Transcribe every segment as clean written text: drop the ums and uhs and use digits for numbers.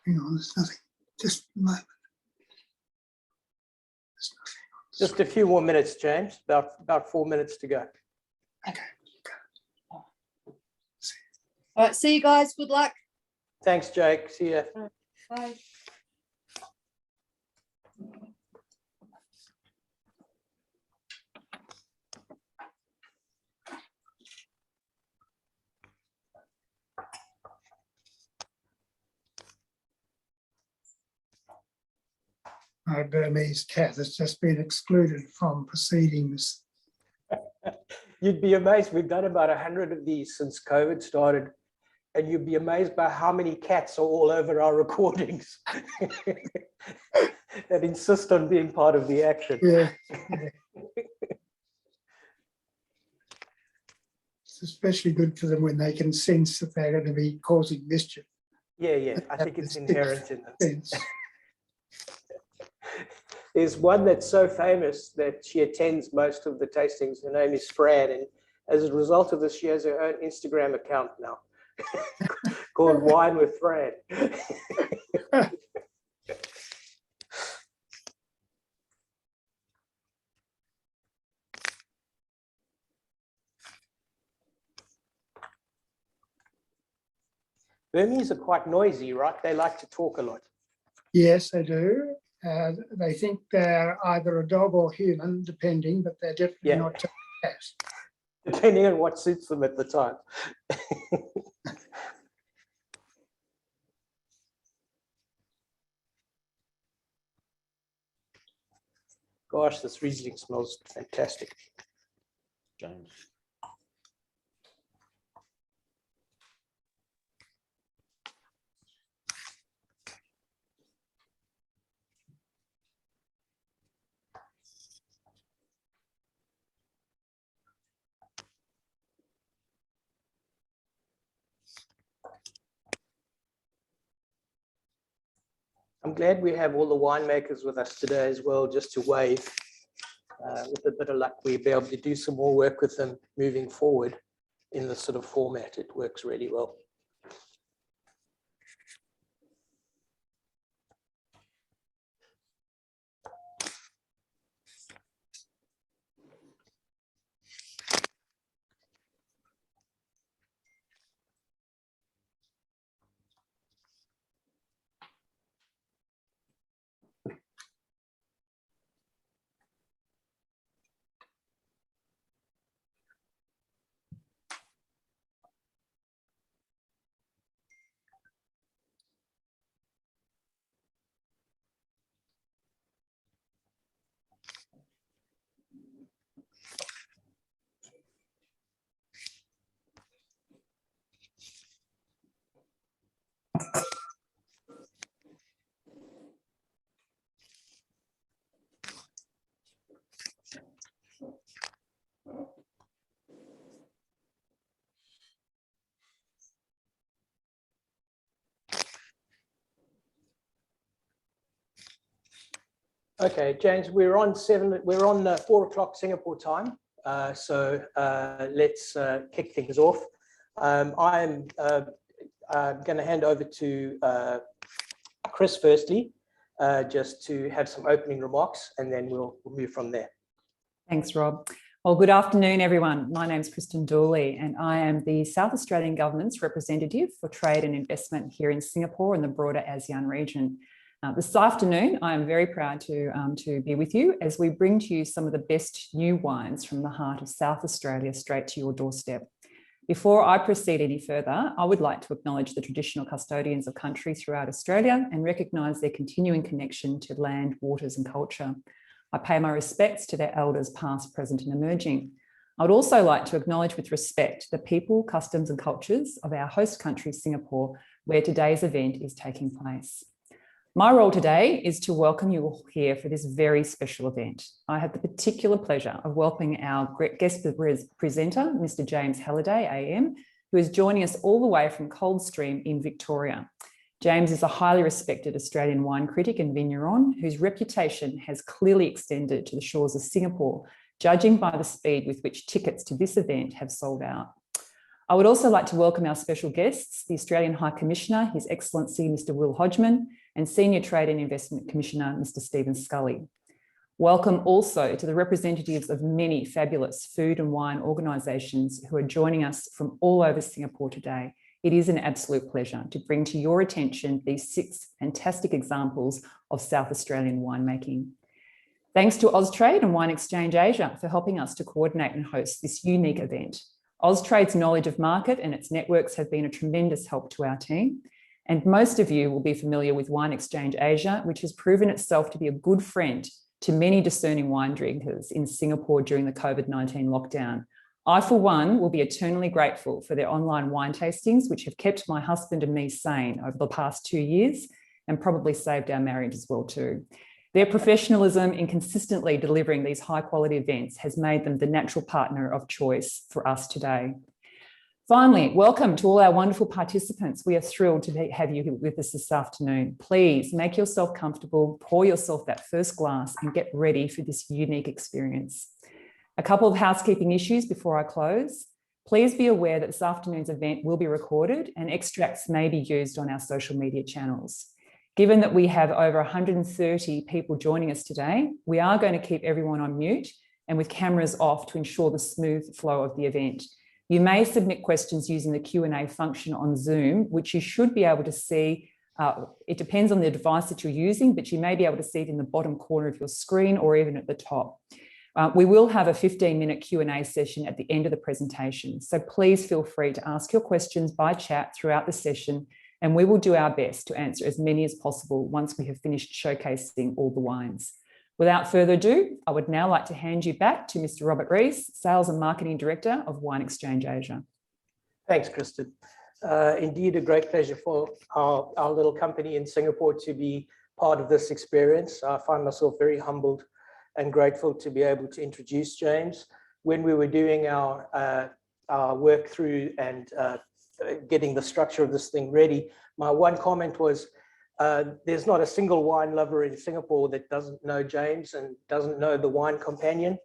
Hang on, there's nothing. Just a moment. There's nothing. Just a few more minutes, James. About 4 minutes to go. Okay. All right, see you guys. Good luck. Thanks, Jake. See ya. Bye. My Burmese cat has just been excluded from proceedings. You'd be amazed. We've done about 100 of these since COVID started, and you'd be amazed by how many cats are all over our recordings that insist on being part of the action. Yeah. It's especially good for them when they can sense that they're going to be causing mischief. Yeah. I think it's inherent in them. Sense. There's one that's so famous that she attends most of the tastings. Her name is Fran, and as a result of this, she has her own Instagram account now called Wine with Fran. Burmese are quite noisy, right? They like to talk a lot. Yes, they do. They think they're either a dog or human, depending, but they're definitely not just a cat. Depending on what suits them at the time. Gosh, this Riesling smells fantastic. James. I'm glad we have all the winemakers with us today as well, just to wave. With a bit of luck, we'll be able to do some more work with them moving forward in this sort of format. It works really well. Okay, James, we're on 4 o'clock Singapore time. So let's kick things off. I'm going to hand over to Chris firstly, just to have some opening remarks, and then we'll move from there. Thanks, Rob. Well, good afternoon, everyone. My name's Kristen Dooley, and I am the South Australian Government's representative for trade and investment here in Singapore and the broader ASEAN region. This afternoon, I am very proud to be with you as we bring to you some of the best new wines from the heart of South Australia straight to your doorstep. Before I proceed any further, I would like to acknowledge the traditional custodians of country throughout Australia and recognise their continuing connection to land, waters and culture. I pay my respects to their elders past, present and emerging. I would also like to acknowledge with respect the people, customs and cultures of our host country, Singapore, where today's event is taking place. My role today is to welcome you all here for this very special event. I have the particular pleasure of welcoming our guest presenter, Mr. James Halliday, AM, who is joining us all the way from Coldstream in Victoria. James is a highly respected Australian wine critic and vigneron whose reputation has clearly extended to the shores of Singapore, judging by the speed with which tickets to this event have sold out. I would also like to welcome our special guests, the Australian High Commissioner, His Excellency Mr. Will Hodgman, and Senior Trade and Investment Commissioner, Mr. Stephen Scully. Welcome also to the representatives of many fabulous food and wine organisations who are joining us from all over Singapore today. It is an absolute pleasure to bring to your attention these 6 fantastic examples of South Australian winemaking. Thanks to Austrade and Wine Exchange Asia for helping us to coordinate and host this unique event. Austrade's knowledge of market and its networks have been a tremendous help to our team. And most of you will be familiar with Wine Exchange Asia, which has proven itself to be a good friend to many discerning wine drinkers in Singapore during the COVID-19 lockdown. I, for one, will be eternally grateful for their online wine tastings, which have kept my husband and me sane over the past 2 years and probably saved our marriage as well too. Their professionalism in consistently delivering these high-quality events has made them the natural partner of choice for us today. Finally, welcome to all our wonderful participants. We are thrilled to have you with us this afternoon. Please make yourself comfortable, pour yourself that first glass and get ready for this unique experience. A couple of housekeeping issues before I close. Please be aware that this afternoon's event will be recorded and extracts may be used on our social media channels. Given that we have over 130 people joining us today, we are going to keep everyone on mute and with cameras off to ensure the smooth flow of the event. You may submit questions using the Q&A function on Zoom, which you should be able to see. It depends on the device that you're using, but you may be able to see it in the bottom corner of your screen or even at the top. We will have a 15-minute Q&A session at the end of the presentation, so please feel free to ask your questions by chat throughout the session, and we will do our best to answer as many as possible once we have finished showcasing all the wines. Without further ado, I would now like to hand you back to Mr. Robert Rees, Sales and Marketing Director of Wine Exchange Asia. Thanks, Kristen. Indeed, a great pleasure for our little company in Singapore to be part of this experience. I find myself very humbled and grateful to be able to introduce James. When we were doing our work through and getting the structure of this thing ready, my one comment was, there's not a single wine lover in Singapore that doesn't know James and doesn't know the Wine Companion.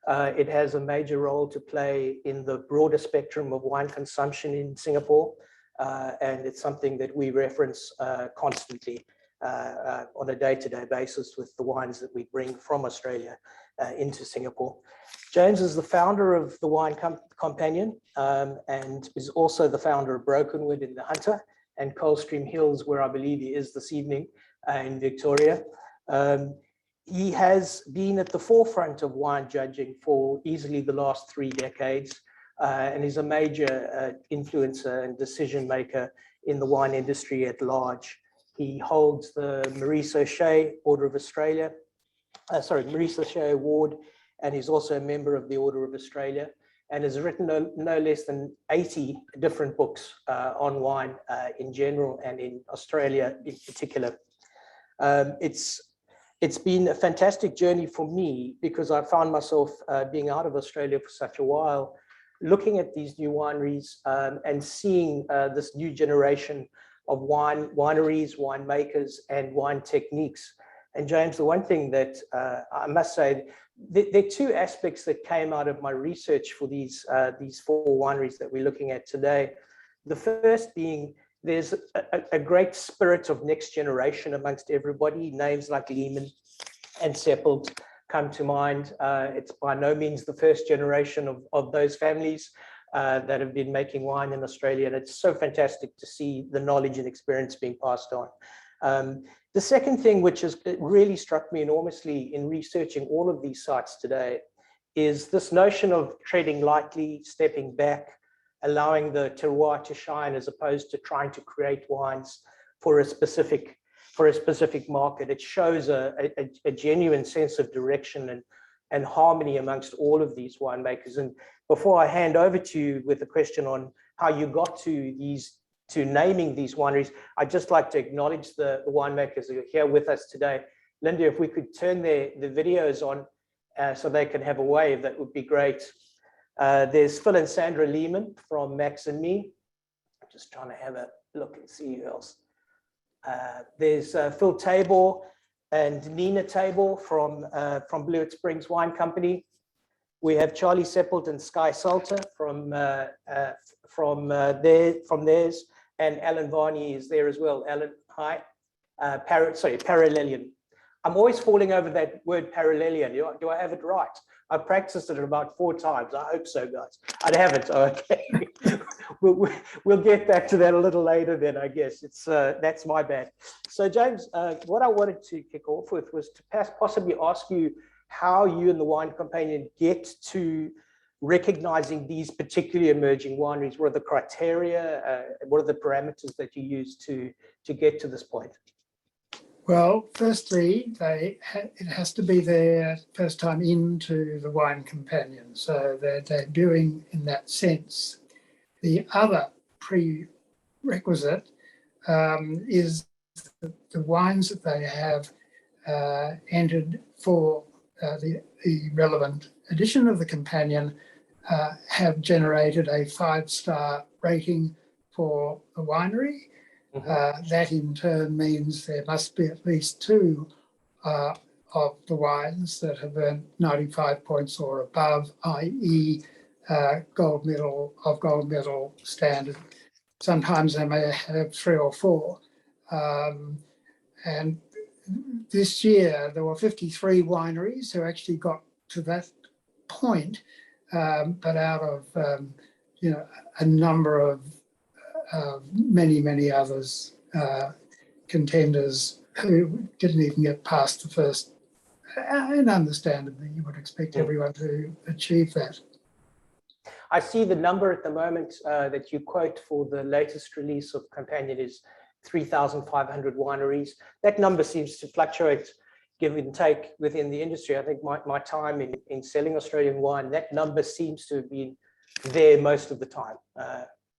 It has a major role to play in the broader spectrum of wine consumption in Singapore, and it's something that we reference constantly on a day-to-day basis with the wines that we bring from Australia into Singapore. James is the founder of the Wine Companion and is also the founder of Brokenwood in the Hunter and Coldstream Hills, where I believe he is this evening in Victoria. He has been at the forefront of wine judging for easily the last 3 decades and is a major influencer and decision maker in the wine industry at large. He holds the Maurice O'Shea Order of Australia, Maurice O'Shea Award, and he's also a member of the Order of Australia and has written no less than 80 different books on wine in general and in Australia in particular. It's been a fantastic journey for me because I found myself being out of Australia for such a while, looking at these new wineries and seeing this new generation of wineries, winemakers, and wine techniques. And James, the one thing that I must say, there are 2 aspects that came out of my research for these 4 wineries that we're looking at today. The first being there's a great spirit of next generation amongst everybody. Names like Lehman and Seppelt come to mind. It's by no means the first generation of those families that have been making wine in Australia. And it's so fantastic to see the knowledge and experience being passed on. The second thing, which has really struck me enormously in researching all of these sites today, is this notion of treading lightly, stepping back, allowing the terroir to shine as opposed to trying to create wines for a specific market. It shows a genuine sense of direction and harmony amongst all of these winemakers. And before I hand over to you with a question on how you got to naming these wineries, I'd just like to acknowledge the winemakers who are here with us today. Linda, if we could turn the videos on so they can have a wave, that would be great. There's Phil and Sandra Lehman from Max and Me. I'm just trying to have a look and see who else. There's Phil Tabor and Nina Tabor from Blewitt Springs Wine Company. We have Charlie Seppelt and Sky Salter from theirs, and Alan Varney is there as well. Alan, hi. Paralian. I'm always falling over that word Paralian. Do I have it right? I've practiced it about 4 times. I hope so, guys. I haven't. Okay. we'll get back to that a little later then, I guess. That's my bad. So, James, what I wanted to kick off with was to possibly ask you how you and the Wine Companion get to recognizing these particularly emerging wineries. What are the criteria? What are the parameters that you use to get to this point? Well, firstly, it has to be their first time into the Wine Companion, so they're debuting in that sense. The other prerequisite is the wines that they have entered for the relevant edition of the Companion have generated a 5-star rating for the winery. That in turn means there must be at least 2 of the wines that have earned 95 points or above, i.e. gold medal standard. Sometimes they may have 3 or 4. And this year there were 53 wineries who actually got to that point, but out of a number of many others, contenders who didn't even get past the first, and understandably you would expect everyone to achieve that. I see the number at the moment that you quote for the latest release of Companion is 3,500 wineries. That number seems to fluctuate, give and take within the industry. I think my time in selling Australian wine, that number seems to have been there most of the time.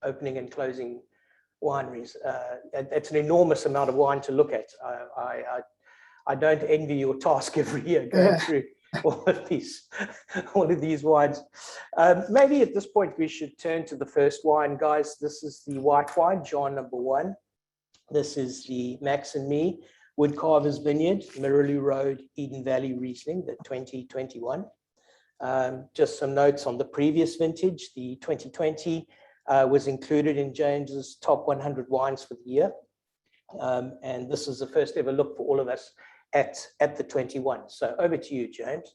Opening and closing wineries. It's an enormous amount of wine to look at. I don't envy your task every year going through all of these wines. Maybe at this point we should turn to the first wine, guys. This is the white wine, jar number 1. This is the Max and Me Woodcarvers Vineyard, Mirooloo Road, Eden Valley Riesling, the 2021. Just some notes on the previous vintage, the 2020. Was included in James's top 100 wines for the year. And this is the first ever look for all of us at the 21. So over to you, James.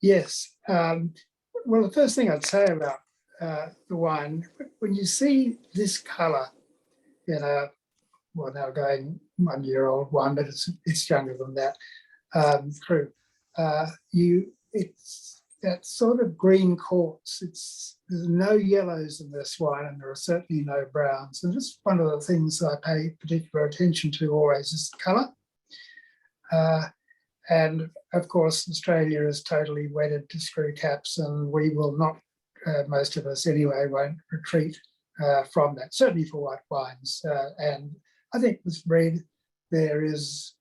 Yes. Well, the first thing I'd say about the wine, when you see this colour in now going 1-year-old wine, but it's younger than that, it's that sort of green quartz. There's no yellows in this wine, and there are certainly no browns. And just one of the things I pay particular attention to always is the colour. And of course, Australia is totally wedded to screw caps, and we will not, most of us anyway, won't retreat from that, certainly for white wines. And I think with red, there's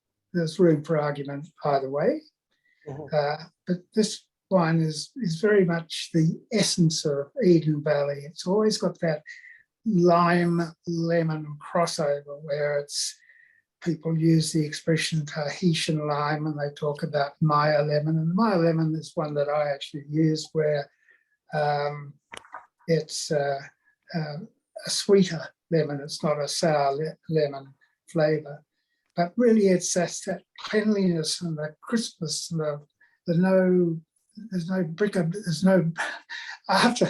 room for argument either way. But this wine is very much the essence of Eden Valley. It's always got that lime-lemon crossover where people use the expression Tahitian lime and they talk about Maya lemon. And Maya lemon is one that I actually use where it's a sweeter lemon. It's not a sour lemon flavour. But really it's that cleanliness and the crispness and there's no brick, there's no after.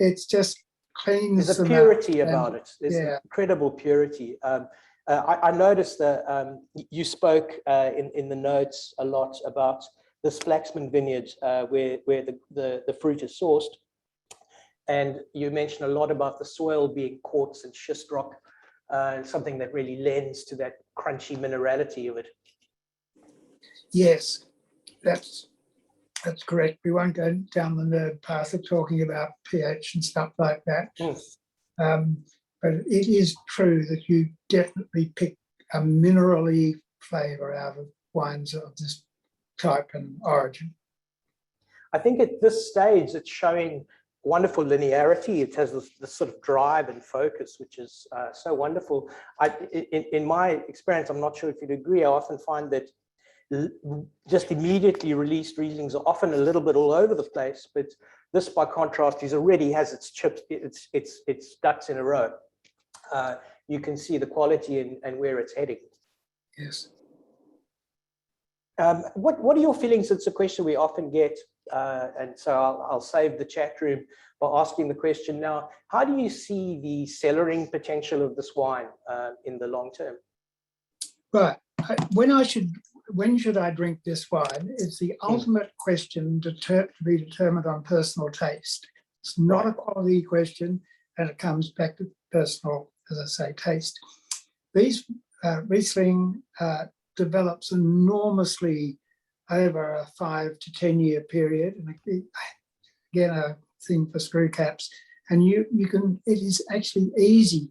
It's just clean. There's a purity about it. There's an incredible purity. I noticed that you spoke in the notes a lot about this Flaxman Vineyard, where the fruit is sourced, and you mentioned a lot about the soil being quartz and schist rock, something that really lends to that crunchy minerality of it. Yes, that's correct. We won't go down the nerd path of talking about pH and stuff like that. But it is true that you definitely pick a minerally flavour out of wines of this type and origin. I think at this stage it's showing wonderful linearity. It has this sort of drive and focus, which is so wonderful. In my experience, I'm not sure if you'd agree, I often find that just immediately released Rieslings are often a little bit all over the place, but this, by contrast, is already has its chips, its ducks in a row. You can see the quality and where it's heading. Yes. What are your feelings? It's a question we often get, and so I'll save the chat room by asking the question now. How do you see the cellaring potential of this wine in the long term? Right. When should I drink this wine? It's the ultimate question to be determined on personal taste. It's not a quality question, and it comes back to personal, as I say, taste. These Riesling develops enormously over a 5 to 10 year period, and again a thing for screw caps. And you can. It is actually easy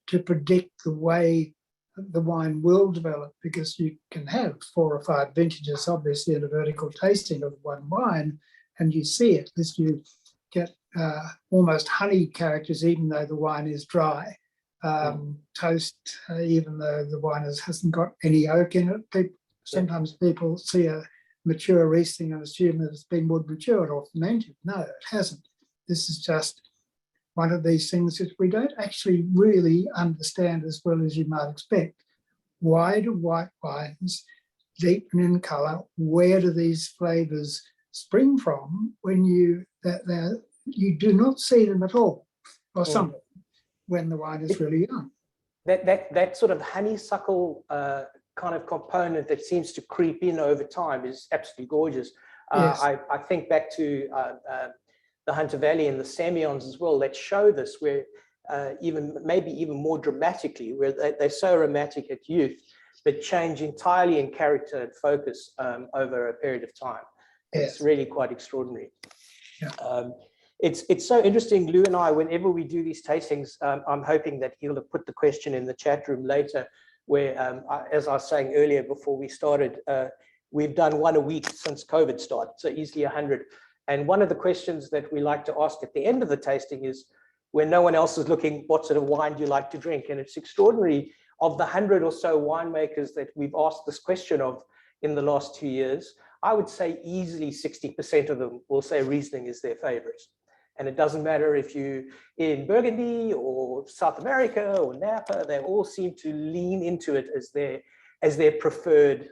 to predict the way the wine will develop, because you can have 4 or 5 vintages, obviously, in a vertical tasting of one wine, and you see it as you get almost honey characters, even though the wine is dry. Toast, even though the wine hasn't got any oak in it. Sometimes people see a mature Riesling and assume that it's been wood matured or fermented. No, it hasn't. This is just one of these things that we don't actually really understand as well as you might expect. Why do white wines deepen in colour? Where do these flavours spring from when you do not see them at all, or some when the wine is really young? That sort of honeysuckle kind of component that seems to creep in over time is absolutely gorgeous. Yes. I think back to the Hunter Valley and the Semillons as well that show this, where maybe even more dramatically, where they're so aromatic at youth, but change entirely in character and focus over a period of time. Yes. It's really quite extraordinary. Yeah. It's so interesting, Lou and I, whenever we do these tastings, I'm hoping that he'll have put the question in the chat room later, where, as I was saying earlier before we started, we've done one a week since COVID started, so easily 100. And one of the questions that we like to ask at the end of the tasting is, when no one else is looking, what sort of wine do you like to drink? And it's extraordinary, of the 100 or so winemakers that we've asked this question of in the last 2 years, I would say easily 60% of them will say Riesling is their favorite. And it doesn't matter if you're in Burgundy or South America or Napa, they all seem to lean into it as their preferred,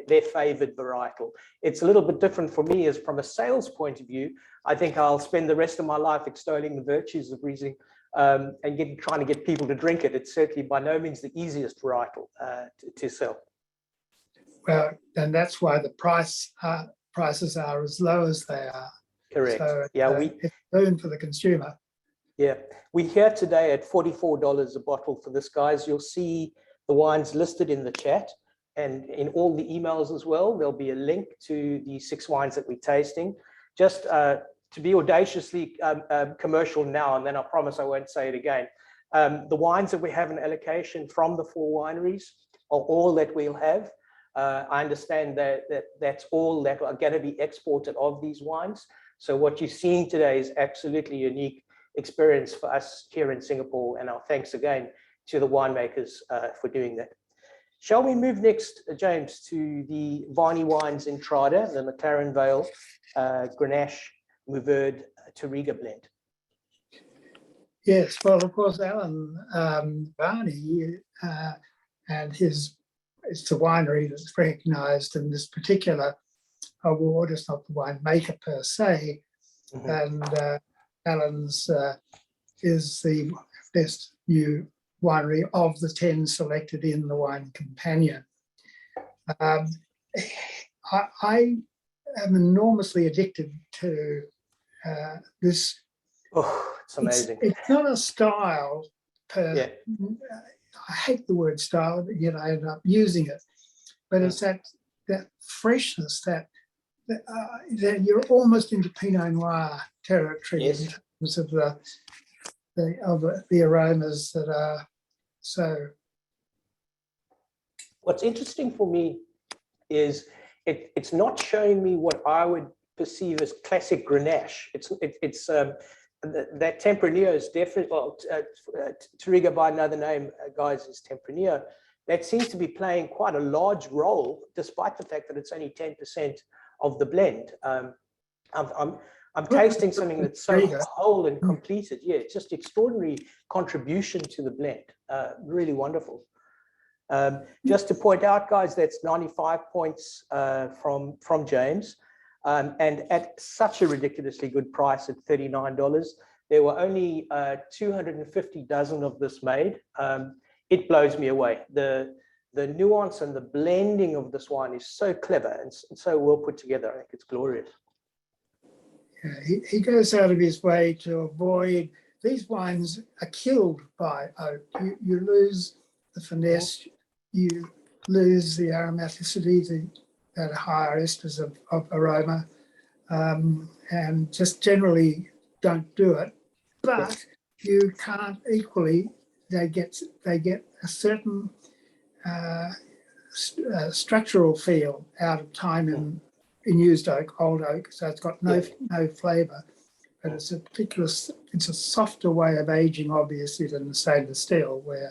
their favored varietal. It's a little bit different for me, as from a sales point of view. I think I'll spend the rest of my life extolling the virtues of Riesling and trying to get people to drink it. It's certainly by no means the easiest varietal to sell. Well, and that's why the prices are as low as they are. Correct. So it's boon for the consumer. Yeah, we're here today at $44 a bottle for this, guys. You'll see the wines listed in the chat and in all the emails as well. There'll be a link to the 6 wines that we're tasting. Just to be audaciously commercial now, and then I promise I won't say it again. The wines that we have in allocation from the 4 wineries are all that we'll have. I understand that's all that are going to be exported of these wines. So what you're seeing today is absolutely unique experience for us here in Singapore, and our thanks again to the winemakers for doing that. Shall we move next, James, to the Varney wines Entrada, the McLaren Vale, Grenache, Mourvedre, Touriga blend? Yes, well, of course, Alan Barney and it's a winery that's recognised in this particular award. It's not the winemaker per se, and Alan's is the best new winery of the 10 selected in the Wine Companion. I am enormously addicted to this. Oh, it's amazing. It's not a style I hate the word style, but yet I end up using it. But it's that freshness, that you're almost into Pinot Noir territory in terms of the aromas that are so. What's interesting for me is it's not showing me what I would perceive as classic Grenache. It's that Tempranillo is definitely, well, Touriga by another name, guys, is Tempranillo, that seems to be playing quite a large role, despite the fact that it's only 10% of the blend. I'm tasting something that's so whole and completed. Yeah, it's just extraordinary contribution to the blend. Really wonderful. Just to point out, guys, that's 95 points from James. And at such a ridiculously good price at $39. There were only 250 dozen of this made. It blows me away. The nuance and the blending of this wine is so clever and so well put together. I think it's glorious. Yeah, he goes out of his way to avoid, these wines are killed by oak. You lose the finesse, you lose the aromaticity, that higher esters of aroma, and just generally don't do it. But you can't equally, they get a certain structural feel out of time in used oak, old oak, so it's got no flavour, but it's a softer way of aging, obviously, than the stainless steel, where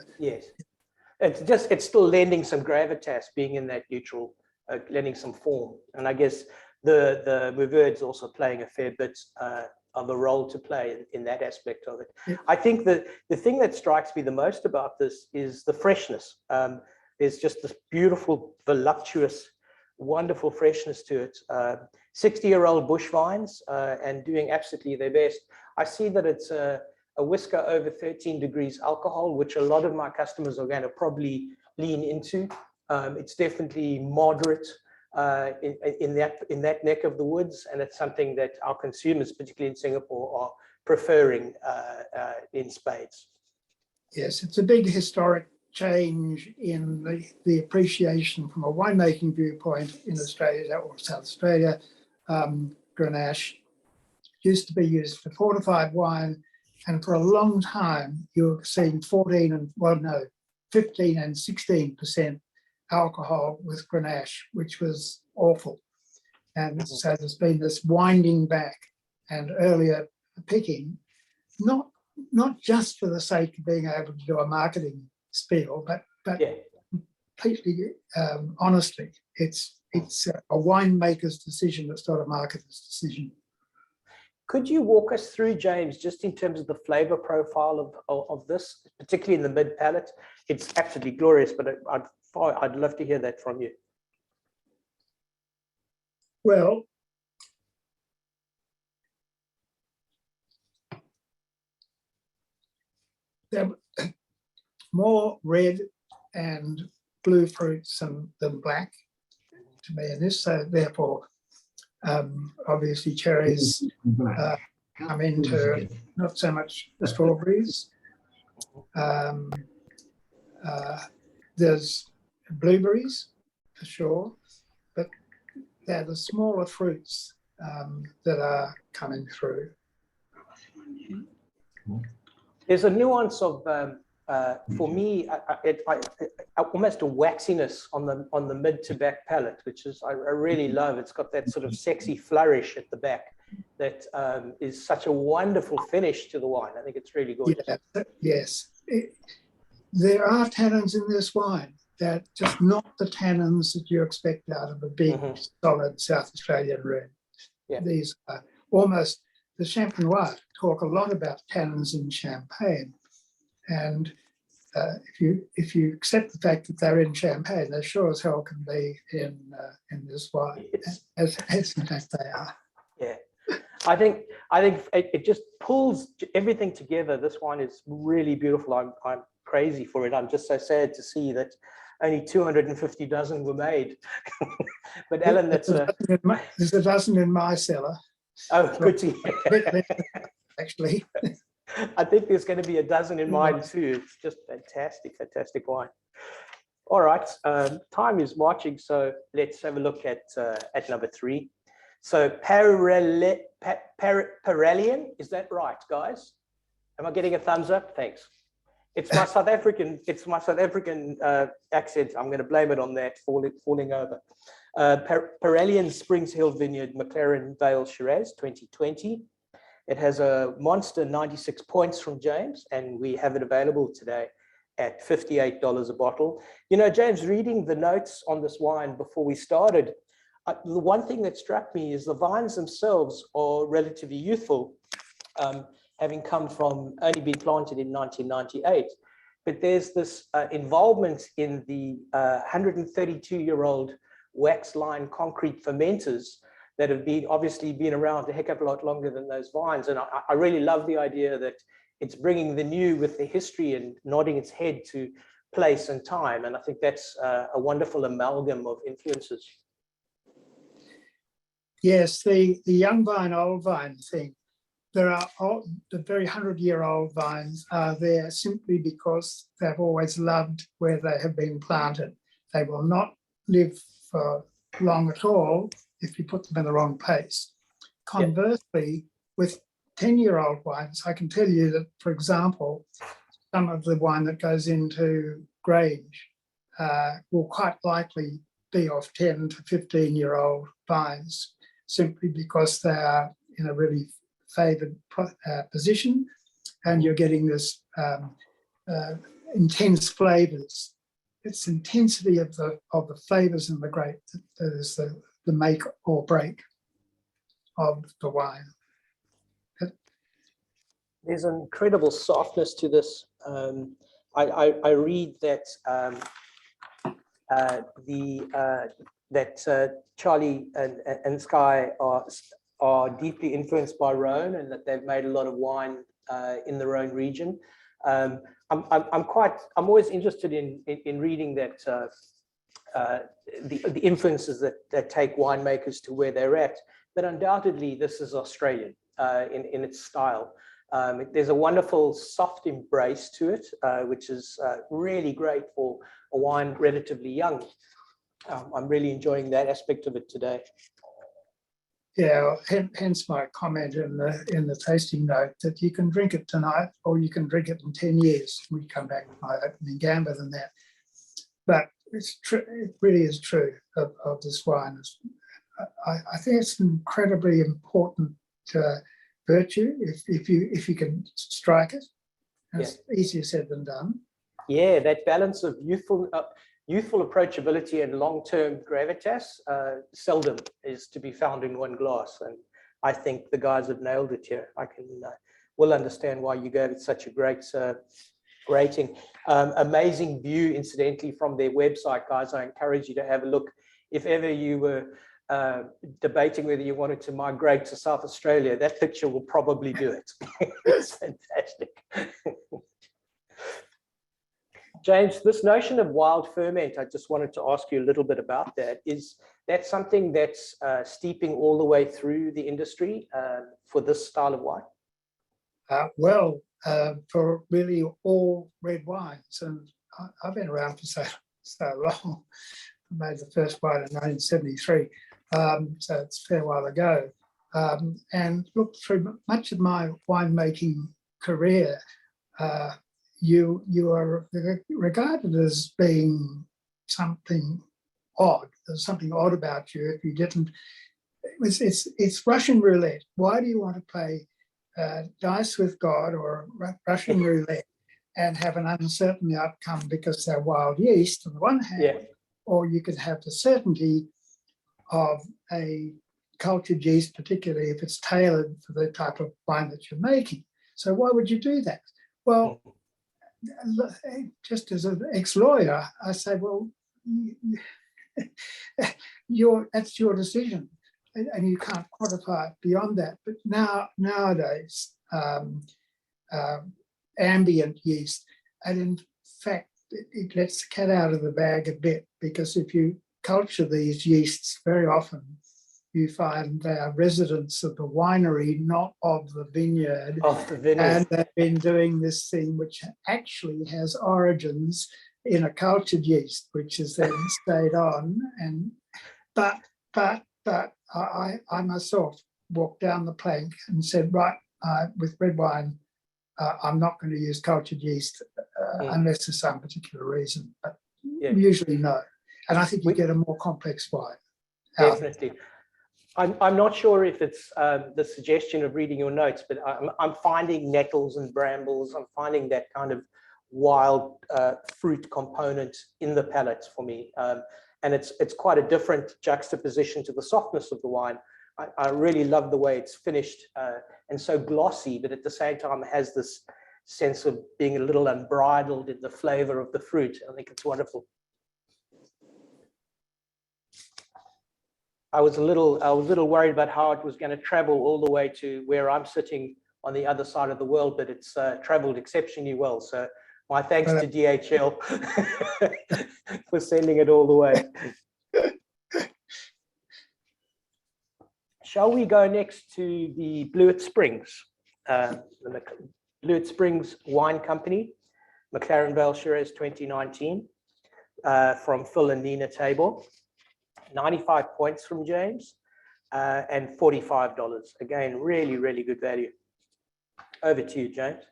it's still lending some gravitas, being in that neutral, lending some form, and I guess the Mourvedre is also playing a fair bit of a role to play in that aspect of it. Yeah. I think that the thing that strikes me the most about this is the freshness. There's just this beautiful, voluptuous, wonderful freshness to it. 60-year-old bush vines and doing absolutely their best. I see that it's a whisker over 13 degrees alcohol, which a lot of my customers are going to probably lean into. It's definitely moderate in that neck of the woods, and it's something that our consumers, particularly in Singapore, are preferring in spades. Yes, it's a big historic change in the appreciation from a winemaking viewpoint in Australia or South Australia. Grenache used to be used for fortified wine, and for a long time you were seeing 15 and 16% alcohol with Grenache, which was awful. And so there's been this winding back and earlier picking, not just for the sake of being able to do a marketing spiel, but completely honestly, it's a winemaker's decision. It's not a marketer's decision. Could you walk us through, James, just in terms of the flavor profile of this, particularly in the mid palate? It's absolutely glorious, but I'd love to hear that from you. Well, they're more red and blue fruits than black to me in this, so therefore obviously cherries come into not so much strawberries. There's blueberries for sure, but they're the smaller fruits that are coming through. There's a nuance of, for me, almost a waxiness on the mid to back palate, which is I really love. It's got that sort of sexy flourish at the back that is such a wonderful finish to the wine. I think it's really gorgeous. Yeah, yes. There are tannins in this wine that just not the tannins that you expect out of a big, solid South Australian red. Yeah. These are almost, the Champenois talk a lot about tannins in Champagne. And if you accept the fact that they're in Champagne, they sure as hell can be in this wine, as in fact they are. Yeah, I think it just pulls everything together. This wine is really beautiful. I'm crazy for it. I'm just so sad to see that only 250 dozen were made. But Alan, there's a dozen in my cellar. Oh, good to hear. Actually. I think there's going to be a dozen in mine too. It's just fantastic, fantastic wine. All right, time is marching, so let's have a look at number 3. So Paralian, is that right, guys? Am I getting a thumbs up? Thanks. It's my South African accent. I'm going to blame it on that falling over. Paralian Springs Hill Vineyard, McLaren Vale Shiraz 2020. It has a monster 96 points from James, and we have it available today at $58 a bottle. You know, James, reading the notes on this wine before we started, the one thing that struck me is the vines themselves are relatively youthful, having come from only being planted in 1998. But there's this involvement in the 132-year-old wax line concrete fermenters that have obviously been around a heck of a lot longer than those vines. And I really love the idea that it's bringing the new with the history and nodding its head to place and time. And I think that's a wonderful amalgam of influences. Yes, the young vine, old vine thing. There are the very 100-year-old vines are there simply because they've always loved where they have been planted. They will not live for long at all if you put them in the wrong place. Conversely, with 10-year-old wines, I can tell you that, for example, some of the wine that goes into Grange will quite likely be of 10 to 15-year-old vines, simply because they are in a really favoured position, and you're getting this intense flavours. It's intensity of the flavours in the grape that is the make or break of the wine. There's an incredible softness to this. I read that Charlie and Sky are deeply influenced by Rhone, and that they've made a lot of wine in the Rhone region. I'm always interested in reading that the influences that take winemakers to where they're at. But undoubtedly, this is Australian in its style. There's a wonderful soft embrace to it, which is really great for a wine relatively young. I'm really enjoying that aspect of it today. Yeah, hence my comment in the tasting note that you can drink it tonight or you can drink it in 10 years. We come back with my opening gamba than that. But it's true, it really is true of this wine. I think it's an incredibly important virtue if you can strike it. It's easier said than done. Yeah, that balance of youthful approachability and long-term gravitas seldom is to be found in one glass, and I think the guys have nailed it here. I will understand why you gave it such a great rating. Amazing view, incidentally, from their website, guys. I encourage you to have a look. If ever you were debating whether you wanted to migrate to South Australia, that picture will probably do it. It's fantastic. James, this notion of wild ferment, I just wanted to ask you a little bit about that. Is that something that's steeping all the way through the industry for this style of wine? For really all red wines, and I've been around for so long. I made the first wine in 1973, so it's a fair while ago. And look, through much of my winemaking career, you are regarded as being something odd. There's something odd about you if you didn't. It's Russian roulette. Why do you want to play dice with God or Russian roulette and have an uncertain outcome because they're wild yeast on the one hand, or you could have the certainty of a cultured yeast, particularly if it's tailored for the type of wine that you're making. So why would you do that? Well, just as an ex-lawyer, I say, well, that's your decision, and you can't quantify it beyond that. But nowadays, ambient yeast, and in fact, it lets the cat out of the bag a bit, because if you culture these yeasts, very often you find they are residents of the winery, not of the vineyard. And they've been doing this thing which actually has origins in a cultured yeast, which has then stayed on. But I myself walked down the plank and said, right, with red wine, I'm not going to use cultured yeast unless there's some particular reason, but usually no. And I think you get a more complex wine. Definitely. I'm not sure if it's the suggestion of reading your notes, but I'm finding nettles and brambles. I'm finding that kind of wild fruit component in the palate for me. And it's quite a different juxtaposition to the softness of the wine. I really love the way it's finished and so glossy, but at the same time has this sense of being a little unbridled in the flavor of the fruit. I think it's wonderful. I was a little worried about how it was going to travel all the way to where I'm sitting on the other side of the world, but it's traveled exceptionally well. So my thanks to DHL for sending it all the way. Shall we go next to the Blewitt Springs, the Blewitt Springs Wine Company, McLaren Vale Shiraz 2019, from Phil and Nina Tabor. 95 points from James, and $45. Again, really, really good value. Over to you, James.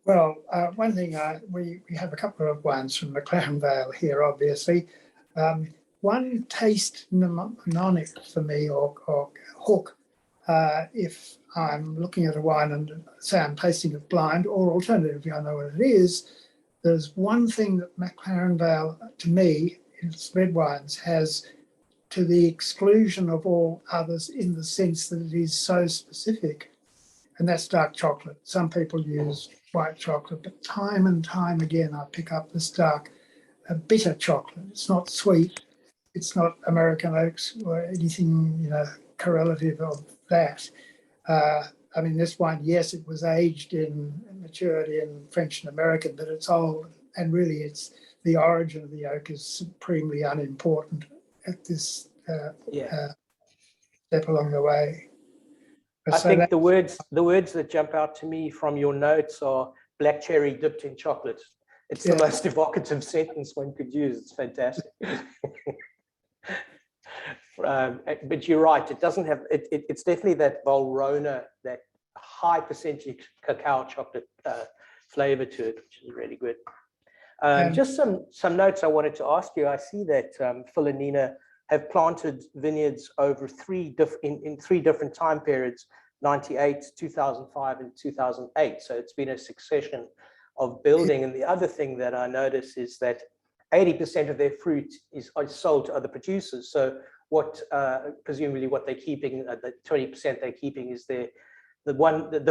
Well, one thing, we have a couple of wines from McLaren Vale here, obviously. One taste mnemonic for me, or hook, if I'm looking at a wine and say I'm tasting it blind, or alternatively I know what it is, there's one thing that McLaren Vale, to me, its red wines, has to the exclusion of all others in the sense that it is so specific, and that's dark chocolate. Some people use white chocolate, but time and time again I pick up this dark, bitter chocolate. It's not sweet, it's not American oaks or anything, you know, correlative of that. I mean, this wine, yes, it was aged in maturity in French and American, but it's old, and really it's the origin of the oak is supremely unimportant at this step along the way. I think the words that jump out to me from your notes are black cherry dipped in chocolate. It's the most evocative sentence one could use. It's fantastic. But you're right. It doesn't have. It's definitely that Valrhona, that high percentage cacao chocolate flavor to it, which is really good. Just some notes I wanted to ask you. I see that Phil and Nina have planted vineyards over in three different time periods: 98, 2005, and 2008. So it's been a succession of building. And the other thing that I notice is that 80% of their fruit is sold to other producers. So what presumably what they're keeping, the 20% they're keeping is the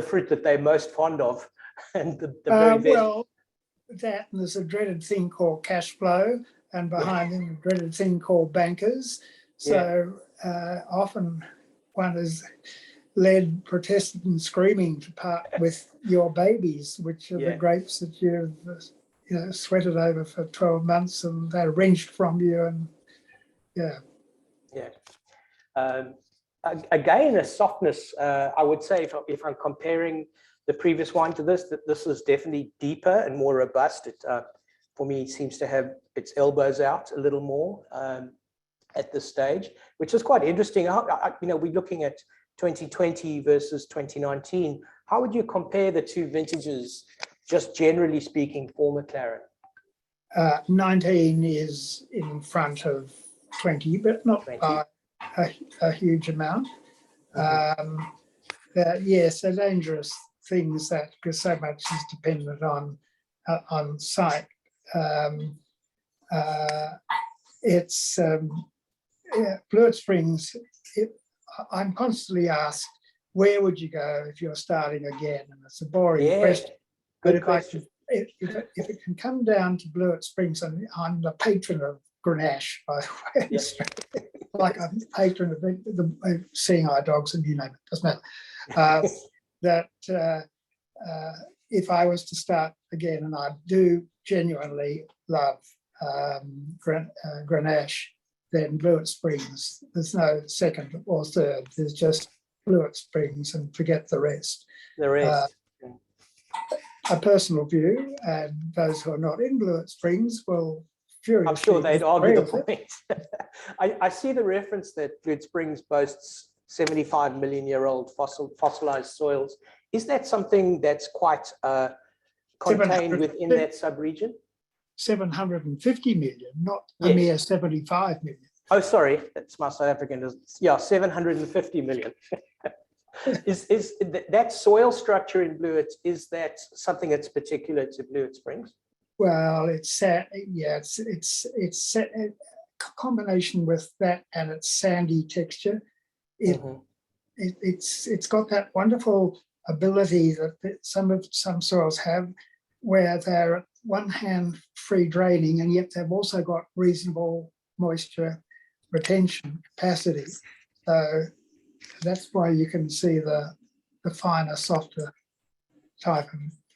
fruit that they're most fond of, and the very best. Well, that, and there's a dreaded thing called cash flow, and behind them a dreaded thing called bankers. So often one is led protesting and screaming to part with your babies, which are the grapes that you've sweated over for 12 months and they're wrenched from you. And again, a softness, I would say, if I'm comparing the previous wine to this, that this is definitely deeper and more robust. It, for me, seems to have its elbows out a little more at this stage, which is quite interesting. We're looking at 2020 versus 2019. How would you compare the two vintages, just generally speaking, for McLaren? 19 is in front of 20, but not 20. By a huge amount. Yes, they're dangerous things, that because so much is dependent on site. It's Blewitt Springs. I'm constantly asked, where would you go if you're starting again? And it's a boring question. Good question. If it can come down to Blewitt Springs, and I'm the patron of Grenache, by the way, like I'm a patron of the seeing eye dogs, and you name it, doesn't matter. That if I was to start again, and I do genuinely love Grenache, then Blewitt Springs, there's no second or third, there's just Blewitt Springs and forget the rest. The rest. A personal view, and those who are not in Blewitt Springs will furiously. I'm sure they'd argue the point. I see the reference that Blewitt Springs boasts 75-million-year-old fossilized soils. Is that something that's quite contained within that subregion? 750 million, not a mere 75 million. Oh, sorry, that's my South African. Yeah, 750 million. That soil structure in Blewitt, is that something that's particular to Blewitt Springs? Well, it's a combination with that and its sandy texture. It's got that wonderful ability that some soils have, where they're at one hand free draining, and yet they've also got reasonable moisture retention capacity. So that's why you can see the finer, softer type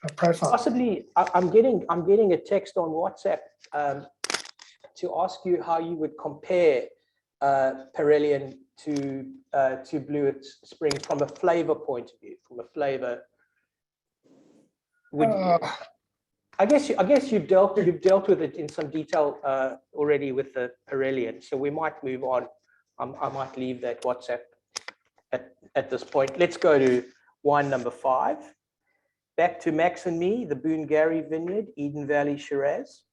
of profile. Possibly, I'm getting a text on WhatsApp to ask you how you would compare Paralian to Blewitt Springs from a flavor point of view. From a flavor, I guess you've dealt with it in some detail already with the Paralian, so we might move on. I might leave that WhatsApp at this point. Let's go to wine number 5. Back to Max and me, the Boongarrie Vineyard, Eden Valley Shiraz,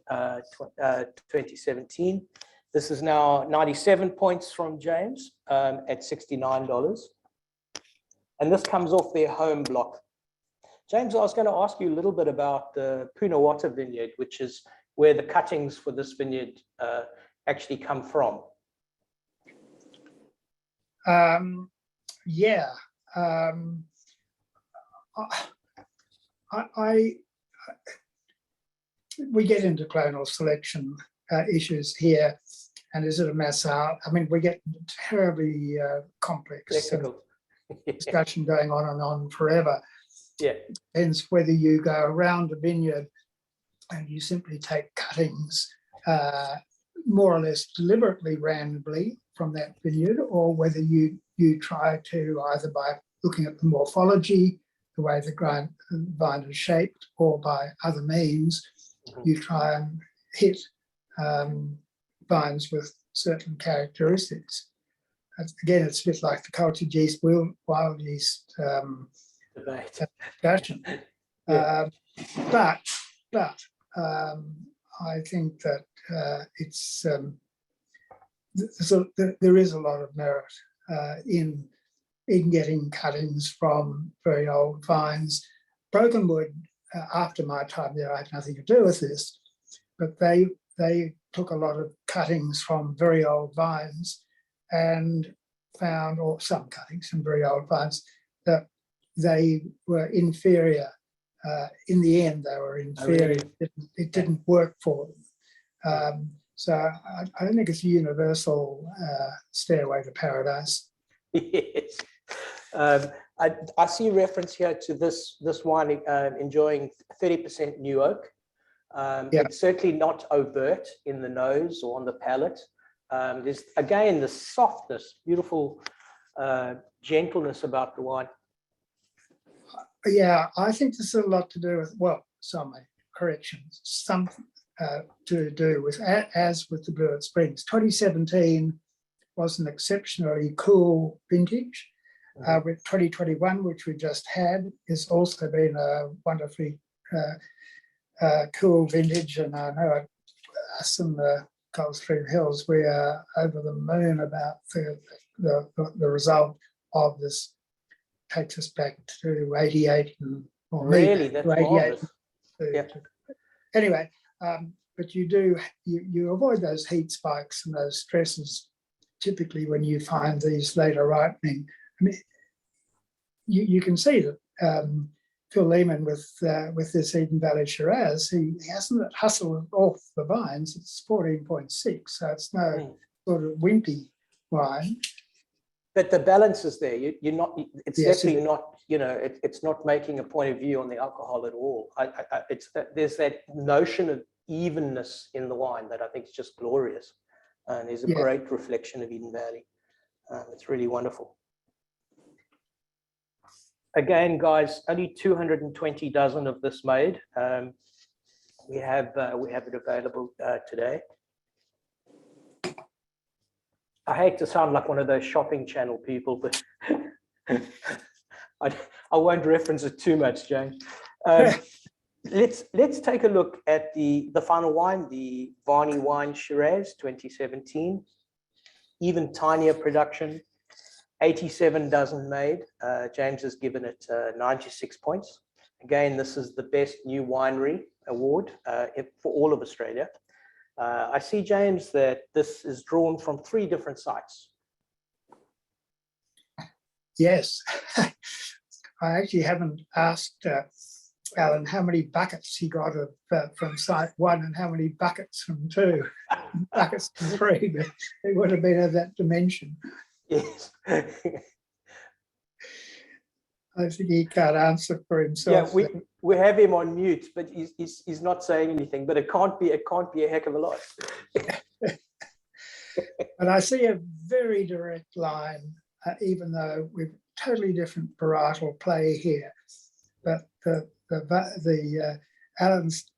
2017. This is now 97 points from James at $69. And this comes off their home block. James, I was going to ask you a little bit about the Poonawata Vineyard, which is where the cuttings for this vineyard actually come from. We get into clonal selection issues here, and is it a massal? I mean, we get terribly complex discussion going on and on forever. Yeah, depends whether you go around the vineyard and you simply take cuttings more or less deliberately randomly from that vineyard, or whether you try to, either by looking at the morphology, the way the vine is shaped, or by other means, you try and hit vines with certain characteristics. Again, it's a bit like the cultured yeast, wild yeast discussion. Yeah. But I think that there is a lot of merit in getting cuttings from very old vines. Brokenwood, after my time there, I had nothing to do with this, but they took a lot of cuttings from very old vines and found, or some cuttings from very old vines, that they were inferior. In the end, they were inferior. Oh, really? It didn't work for them. So I don't think it's a universal stairway to paradise. Yes. I see reference here to this wine enjoying 30% new oak. It's certainly not overt in the nose or on the palate. There's, again, the softness, beautiful gentleness about the wine. Yeah, I think this has a lot to do with, well, some corrections, some to do with, as with the Blewitt Springs. 2017 was an exceptionally cool vintage. With 2021, which we just had, has also been a wonderfully cool vintage. And I know us in the Coldstream Hills, we are over the moon about the result of this. Takes us back to 88 or really, that's marvelous. Anyway, but you avoid those heat spikes and those stresses typically when you find these later ripening. I mean, you can see that Phil Lehman with this Eden Valley Shiraz, he hasn't hustled off the vines. It's 14.6, so it's no sort of wimpy wine. But the balance is there. You're not. It's definitely not. It's not making a point of view on the alcohol at all. There's that notion of evenness in the wine that I think is just glorious, and is a great reflection of Eden Valley. It's really wonderful. Again, guys, only 220 dozen of this made. We have it available today. I hate to sound like one of those shopping channel people, but I won't reference it too much, James. Let's take a look at the final wine, the Varney wine Shiraz 2017. Even tinier production. 87 dozen made. James has given it 96 points. Again, this is the best new winery award for all of Australia. I see, James, that this is drawn from 3 different sites. Yes. I actually haven't asked Alan how many buckets he got from site 1 and how many buckets from 2, buckets from 3, but it would have been of that dimension. Yes. I think he can't answer for himself. Yeah, we have him on mute, but he's not saying anything. But it can't be a heck of a lot. But I see a very direct line, even though we've totally different varietal play here. But Alan's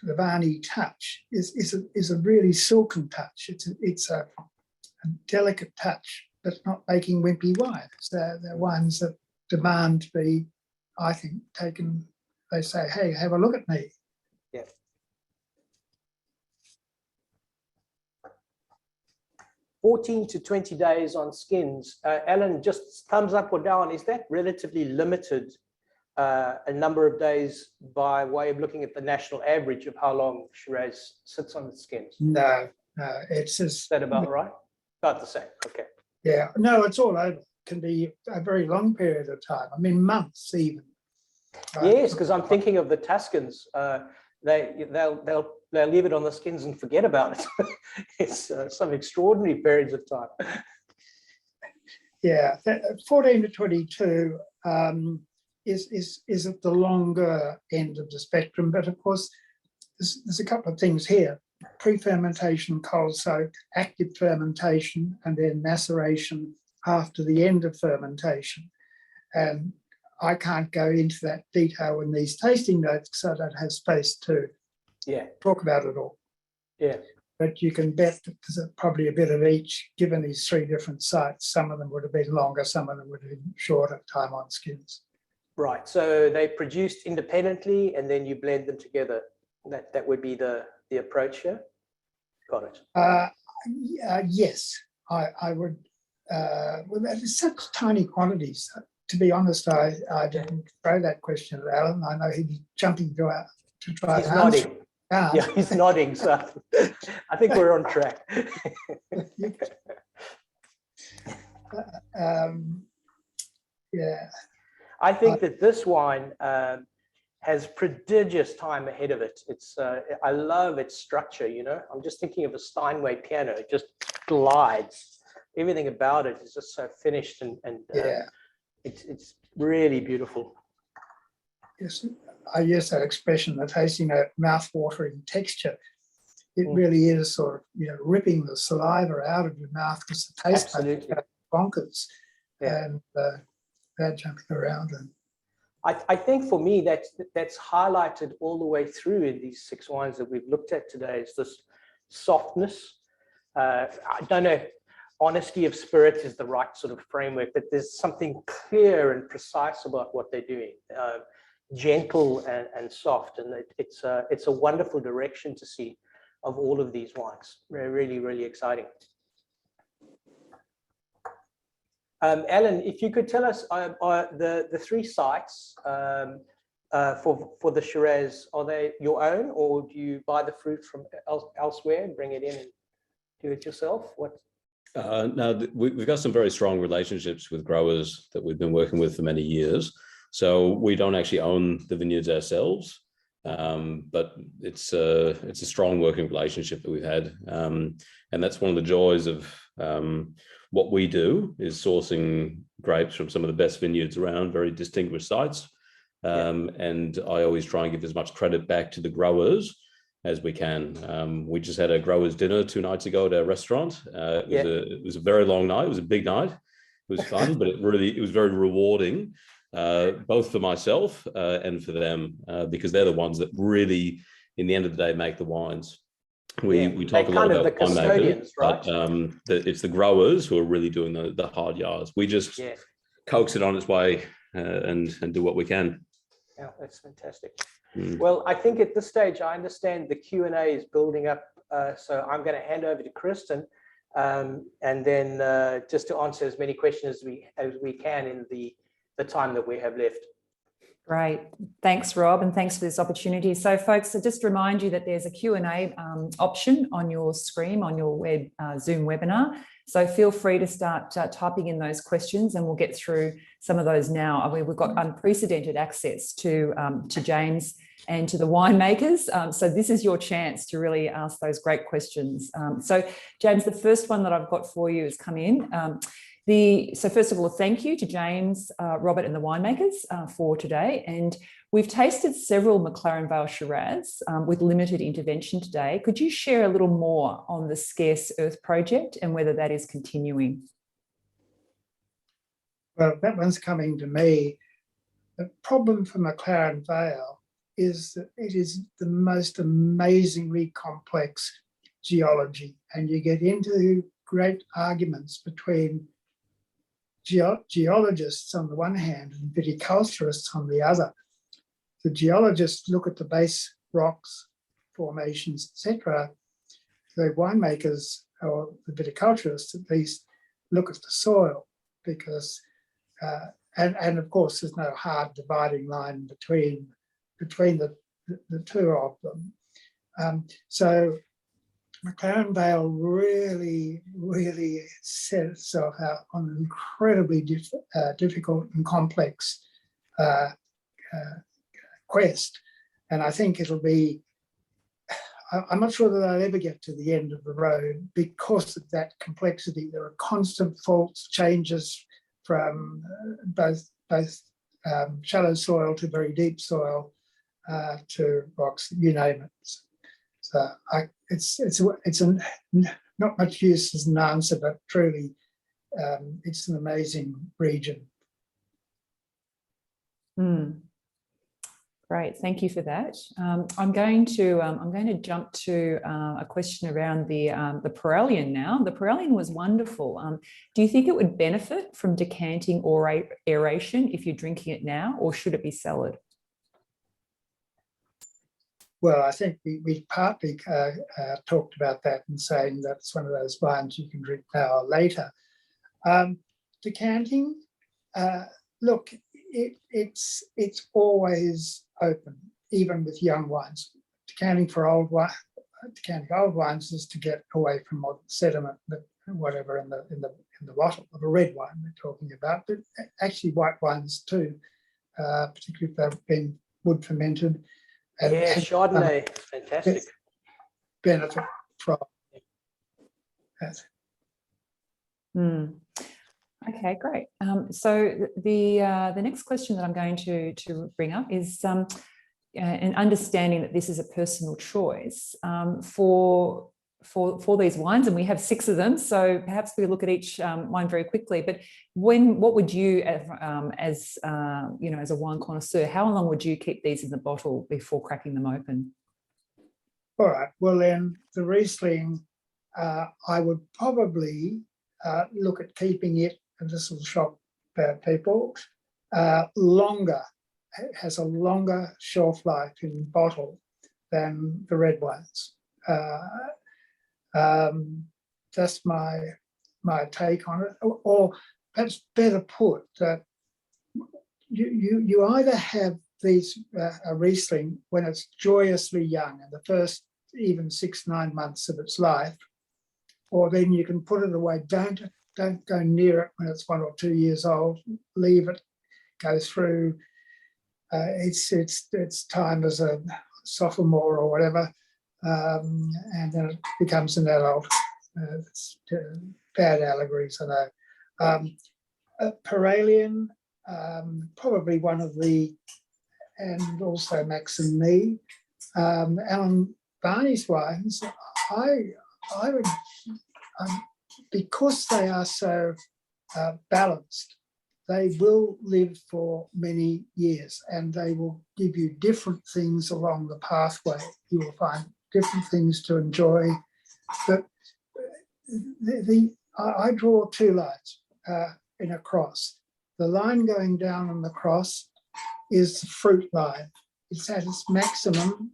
the Varney touch is a really silken touch. It's a delicate touch, but not making wimpy wines. They're wines that demand to be, I think, taken. They say, "Hey, have a look at me." Yeah. "14 to 20 days on skins." Alan, just thumbs up or down. Is that relatively limited? A number of days by way of looking at the national average of how long Shiraz sits on the skins? No, it's just. Is that about right? About the same. Okay. Yeah, no, it's all over. It can be a very long period of time. I mean, months even. Yes, because I'm thinking of the Tuscans. They'll leave it on the skins and forget about it. It's some extraordinary periods of time. Yeah, 14 to 22 is at the longer end of the spectrum, but of course, there's a couple of things here: pre-fermentation, cold soak, active fermentation, and then maceration after the end of fermentation. And I can't go into that detail in these tasting notes because I don't have space to talk about it all. Yeah. But you can bet that there's probably a bit of each, given these 3 different sites. Some of them would have been longer, some of them would have been shorter time on skins. Right. So they produced independently and then you blend them together. That would be the approach here. Got it. Yes, I would. Well, it's such tiny quantities. To be honest, I didn't throw that question at Alan. I know he'd be jumping to try He's to nodding. answer. Yeah. Yeah, he's nodding. So I think we're on track. Yeah. I think that this wine has prodigious time ahead of it. It's I love its structure. You know, I'm just thinking of a Steinway piano. It just glides. Everything about it is just so finished and Yeah. It's really beautiful. Yes, I use that expression, the tasting note, mouth-watering texture. It really is sort of, ripping the saliva out of your mouth because the taste buds are bonkers. Yeah. And they're jumping around. And I think for me that's highlighted all the way through in these 6 wines that we've looked at today. Is this softness. I don't know. Honesty of spirit is the right sort of framework, but there's something clear and precise about what they're doing, gentle and soft, and it's a wonderful direction to see of all of these wines. Really, really exciting. Alan, if you could tell us the 3 sites for the Shiraz, are they your own, or do you buy the fruit from elsewhere and bring it in and do it yourself? No, we've got some very strong relationships with growers that we've been working with for many years. So we don't actually own the vineyards ourselves, but it's a strong working relationship that we've had. And that's one of the joys of what we do, is sourcing grapes from some of the best vineyards around, very distinguished sites. And I always try and give as much credit back to the growers as we can. We just had a growers dinner 2 nights ago at our restaurant. It was a very long night. It was a big night. It was fun, but it was very rewarding, both for myself and for them, because they're the ones that really, in the end of the day, make the wines. We talk a lot about the winemakers, right? But it's the growers who are really doing the hard yards. We just coax it on its way and do what we can. Yeah, that's fantastic. Well, I think at this stage, I understand the Q&A is building up. So I'm going to hand over to Kristen. And then just to answer as many questions as we can in the time that we have left. Great. Thanks, Rob, and thanks for this opportunity. So, folks, I just remind you that there's a Q&A option on your screen, on your Zoom webinar. So feel free to start typing in those questions, and we'll get through some of those now. I mean, we've got unprecedented access to James and to the winemakers. So this is your chance to really ask those great questions. So, James, the first one that I've got for you has come in. So first of all, thank you to James, Robert and the winemakers for today. And we've tasted several McLaren Vale Shiraz with limited intervention today. Could you share a little more on the Scarce Earth project and whether that is continuing? Well, that one's coming to me. The problem for McLaren Vale is that it is the most amazingly complex geology, and you get into great arguments between geologists on the one hand and viticulturists on the other. The geologists look at the base rocks, formations, etc. The winemakers, or the viticulturists at least, look at the soil, because and of course there's no hard dividing line between the two of them. So McLaren Vale really set itself out on an incredibly difficult and complex quest. And I think it'll be, I'm not sure that I'll ever get to the end of the road because of that complexity. There are constant faults, changes from both shallow soil to very deep soil to rocks, you name it. So it's not much use as an answer, but truly it's an amazing region. Great, thank you for that. I'm going to jump to a question around the Paralian now. The Paralian was wonderful. Do you think it would benefit from decanting or aeration if you're drinking it now, or should it be cellared? Well, I think we partly talked about that and saying that's one of those wines you can drink now or later. Decanting, look, it's always open, even with young wines. Decanting old wines is to get away from sediment, whatever in the bottle of a red wine we're talking about, but actually white wines too, particularly if they've been wood fermented. And yeah, Chardonnay, fantastic. Benefit from that. Okay, great. So the next question that I'm going to bring up is an understanding that this is a personal choice for these wines, and we have 6 of them. So perhaps we look at each wine very quickly. But what would you, as a wine connoisseur, how long would you keep these in the bottle before cracking them open? All right. Well, then the Riesling, I would probably look at keeping it, and this will shock people, longer. It has a longer shelf life in bottle than the red wines. That's my take on it. Or perhaps better put, that you either have these a Riesling when it's joyously young in the first even 6-9 months of its life, or then you can put it away. Don't go near it when it's 1 or 2 years old. Leave it, go through its time as a sophomore or whatever, and then it becomes an adult. It's bad allegories, I know. Paralian, probably one of the, and also Max and me. Alan Barney's wines, I would, because they are so balanced, they will live for many years, and they will give you different things along the pathway. You will find different things to enjoy. But I draw 2 lines in a cross. The line going down on the cross is the fruit line. It's at its maximum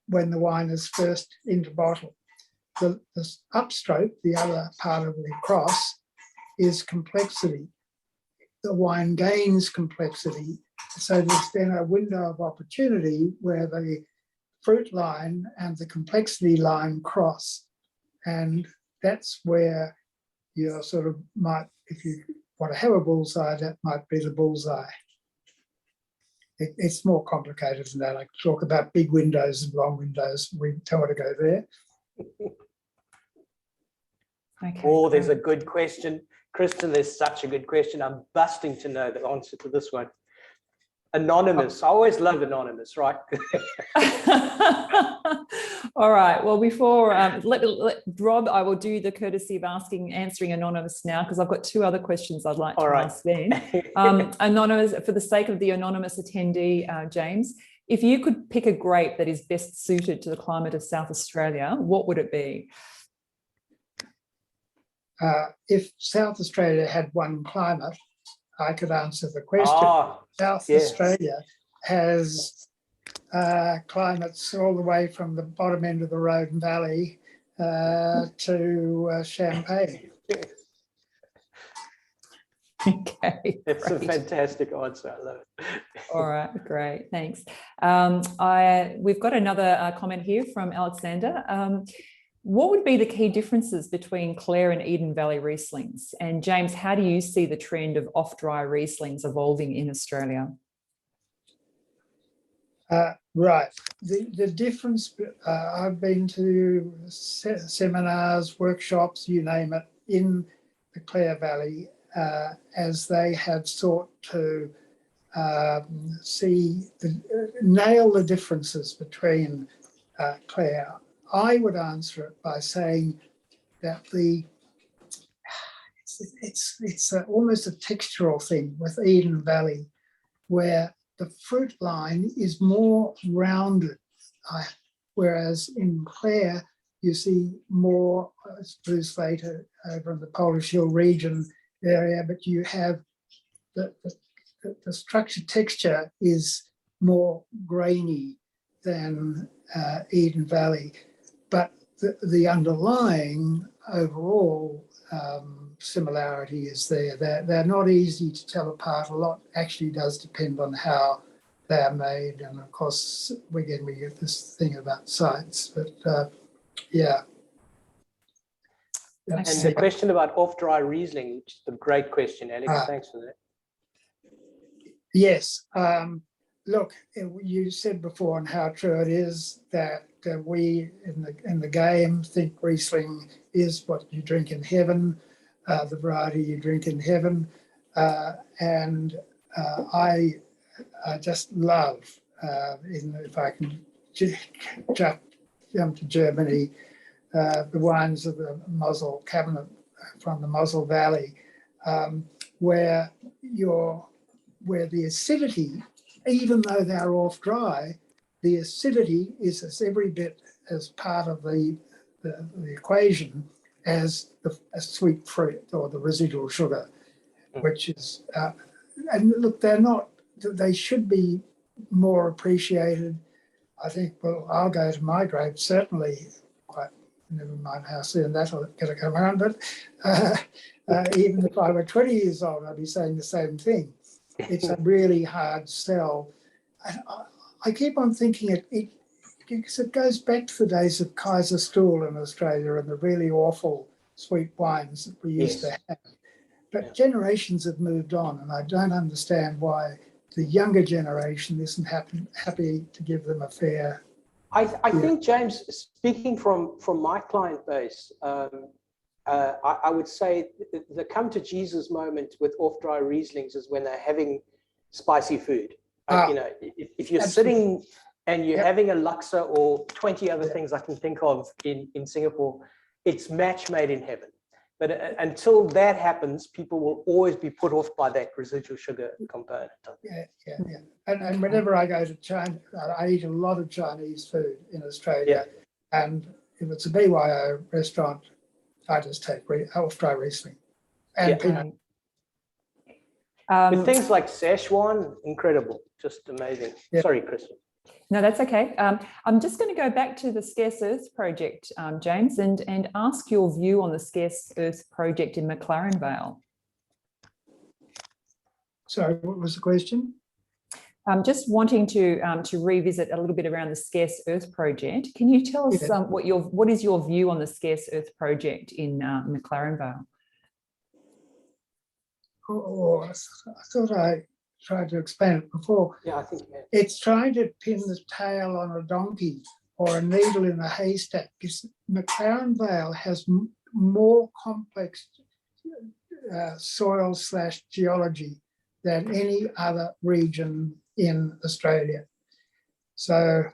when the wine is first into bottle. the upstroke, the other part of the cross, is complexity. The wine gains complexity. So there's then a window of opportunity where the fruit line and the complexity line cross. And that's where you sort of might, if you want to have a bullseye, that might be the bullseye. It's more complicated than that. I talk about big windows and long windows. We don't want to go there. Okay. Oh, there's a good question. Kristen, there's such a good question. I'm busting to know the answer to this one. Anonymous. I always love anonymous, right? All right. Well, before let Rob, I will do the courtesy of answering anonymous now, because I've got two other questions I'd like to ask then. Anonymous, for the sake of the anonymous attendee, James, if you could pick a grape that is best suited to the climate of South Australia, what would it be? If South Australia had one climate, I could answer the question. South Australia has climates all the way from the bottom end of the Rhone Valley to Champagne. Okay, It's a great. fantastic answer. I love it. All right, great, thanks. We've got another comment here from Alexander. What would be the key differences between Clare and Eden Valley Rieslings? And James, how do you see the trend of off-dry Rieslings evolving in Australia? Right. The difference, I've been to seminars, workshops, you name it, in the Clare Valley, as they have sought to nail the differences between Clare. I would answer it by saying that it's almost a textural thing with Eden Valley, where the fruit line is more rounded, whereas in Clare you see more blue slate over in the Polish Hill region area, but you have the structure texture is more grainy than Eden Valley. But the underlying overall similarity is there. They're not easy to tell apart. A lot actually does depend on how they're made. And of course, again, we get this thing about sites, but yeah. And the question about off-dry Riesling, which is a great question, Alex. Thanks for that. Yes. Look, you said before and how true it is that we in the game think Riesling is what you drink in heaven, the variety you drink in heaven, and I just love, if I can jump to Germany, the wines of the Mosel cabinet from the Mosel Valley, where the acidity, even though they're off dry, the acidity is every bit as part of the equation as a sweet fruit or the residual sugar, which is, and look, they should be more appreciated. I think, well, I'll go to my grape, certainly, never mind how soon that'll get to come around, but even if I were 20 years old, I'd be saying the same thing. It's a really hard sell. I keep on thinking it goes back to the days of Kaiserstuhl in Australia and the really awful sweet wines that we used to have. But generations have moved on, and I don't understand why the younger generation isn't happy to give them a fair. I think, James, speaking from my client base, I would say the come to Jesus moment with off-dry Rieslings is when they're having spicy food. You know, if you're sitting and you're having a Luxor or 20 other things I can think of in Singapore, it's match made in heaven. But until that happens, people will always be put off by that residual sugar component. Yeah. And whenever I go to China, I eat a lot of Chinese food in Australia. And if it's a BYO restaurant, I just take off-dry Riesling and peanut. With things like Szechuan, incredible, just amazing. Sorry, Chris. No, that's okay. I'm just going to go back to the Scarce Earth project, James, and ask your view on the Scarce Earth project in McLaren Vale. Sorry, what was the question? I'm just wanting to revisit a little bit around the Scarce Earth project. Can you tell us Yeah. what is your view on the Scarce Earth project in McLaren Vale? I thought I tried to explain it before. Yeah, I think It's trying to pin the tail on a donkey or a needle in a haystack, because McLaren Vale has more complex soil/geology than any other region in Australia. So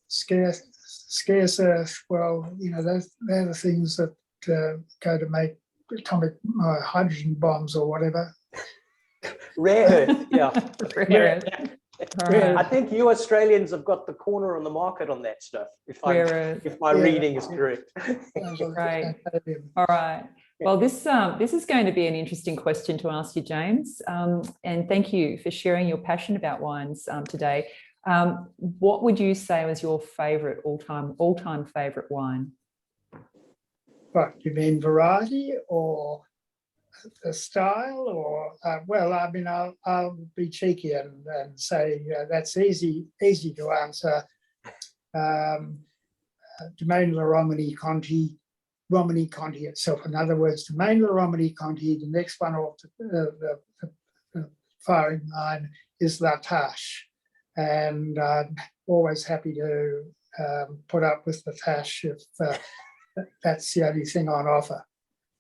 scarce earth, well, you know, they're the things that go to make atomic hydrogen bombs or whatever. rare earth, yeah. Rare earth. All right. I think you Australians have got the corner on the market on that stuff, if Rare earth. my reading is correct. Right. All right. Well, this is going to be an interesting question to ask you, James. And thank you for sharing your passion about wines today. What would you say was your favourite all-time favourite wine? What, you mean variety or the style, or well, I mean, I'll be cheeky and say that's easy to answer. Domaine La Romani Conti itself. In other words, Domaine La Romani Conti. The next one off the firing line is La Tâche, and I'm always happy to put up with the Tâche if that's the only thing on offer.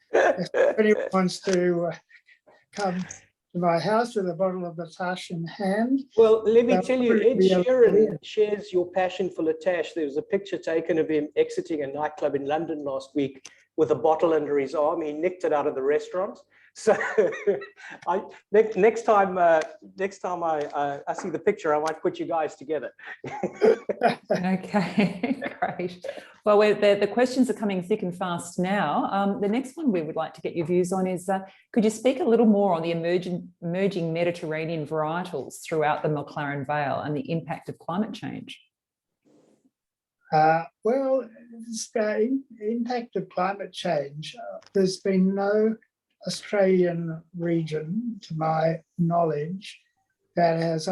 If anyone wants to come to my house with a bottle of La Tâche in hand. Well, let me tell you, Ed be able to Sheeran live. shares your passion for La Tâche. There was a picture taken of him exiting a nightclub in London last week with a bottle under his arm. He nicked it out of the restaurant. So next time I see the picture, I might put you guys together. Okay, great. Well, the questions are coming thick and fast now. The next one we would like to get your views on is, could you speak a little more on the emerging Mediterranean varietals throughout the McLaren Vale and the impact of climate change? Well, the impact of climate change, there's been no Australian region, to my knowledge, that has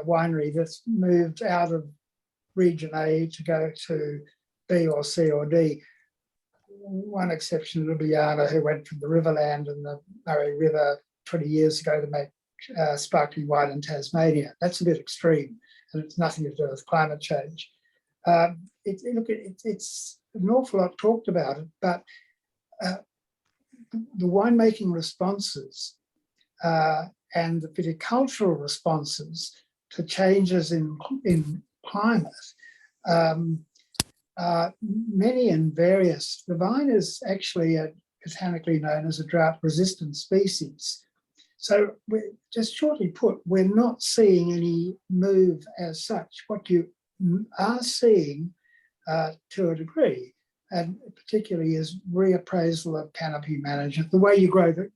winery that's moved out of region A to go to B or C or D. One exception, Ljubljana, who went from the Riverland and the Murray River 20 years ago to make sparkling wine in Tasmania. That's a bit extreme, and it's nothing to do with climate change. It's an awful lot talked about it, but the winemaking responses and the viticultural responses to changes in climate are many and various. The vine is actually botanically known as a drought-resistant species. So just shortly put, we're not seeing any move as such. What you are seeing to a degree, and particularly is reappraisal of canopy management, the way you grow the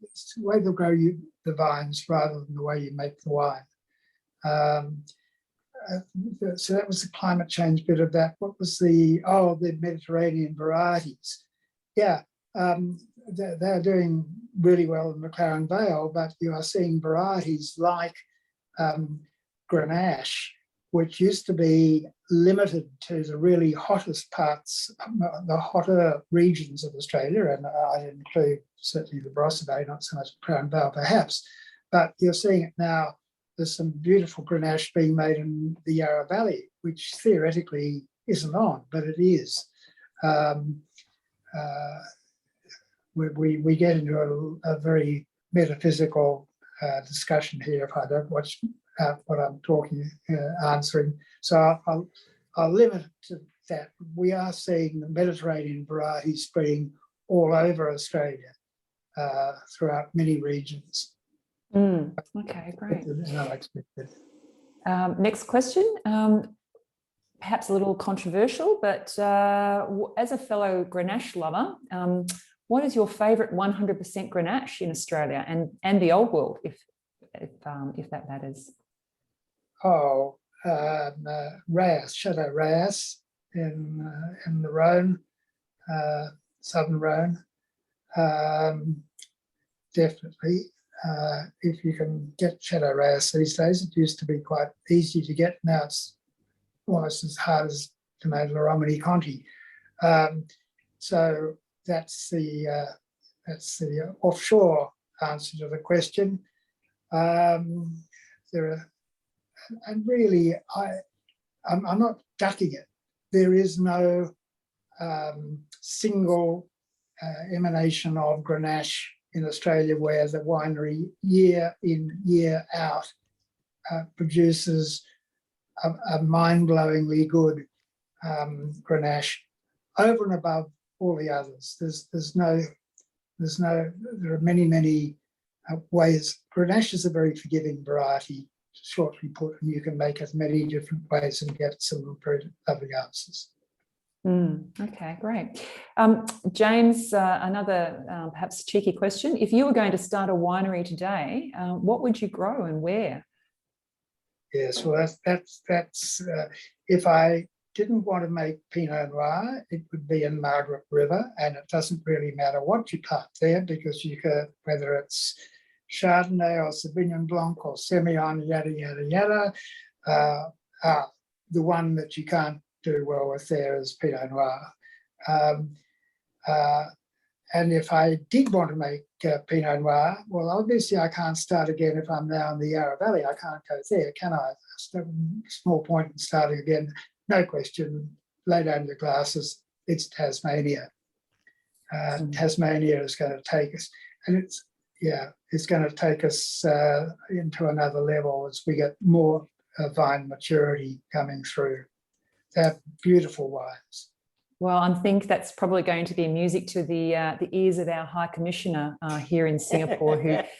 vines rather than the way you make the wine. So that was the climate change bit of that. What was the Mediterranean varieties? Yeah, they're doing really well in McLaren Vale, but you are seeing varieties like Grenache, which used to be limited to the really hottest parts, the hotter regions of Australia, and I include certainly the Barossa Valley, not so much Crown Vale perhaps, but you're seeing it now. There's some beautiful Grenache being made in the Yarra Valley, which theoretically isn't on, but it is. We get into a very metaphysical discussion here if I don't watch what I'm answering. So I'll limit it to that. We are seeing the Mediterranean variety spreading all over Australia throughout many regions. Okay, great. Unexpected. Next question, perhaps a little controversial, but as a fellow Grenache lover, what is your favourite 100% Grenache in Australia and the old world, if that matters. Oh, Reyes, Chateau Reyes in the Rhone, southern Rhone. Definitely, if you can get Chateau Reyes these days, it used to be quite easy to get. Now it's almost as hard as to make Romani Conti. So that's the offshore answer to the question. There are, and really, I'm not ducking it. There is no single emanation of Grenache in Australia where the winery year in, year out produces a mind-blowingly good Grenache over and above all the others. There are many ways. Grenache is a very forgiving variety, shortly put, and you can make as many different ways and get some very lovely answers. Okay, great. James, another perhaps cheeky question. If you were going to start a winery today, what would you grow and where? Yes, well, that's if I didn't want to make Pinot Noir, it would be in Margaret River, and it doesn't really matter what you plant there because you could, whether it's Chardonnay or Sauvignon Blanc or Semillon, yada, yada, yada. The one that you can't do well with there is Pinot Noir. And if I did want to make Pinot Noir, well, obviously I can't start again if I'm now in the Yarra Valley. I can't go there, can I? Small point in starting again. No question, lay down your glasses, it's Tasmania. Tasmania is going to take us, and it's going to take us into another level as we get more vine maturity coming through. They're beautiful wines. Well, I think that's probably going to be music to the ears of our High Commissioner here in Singapore,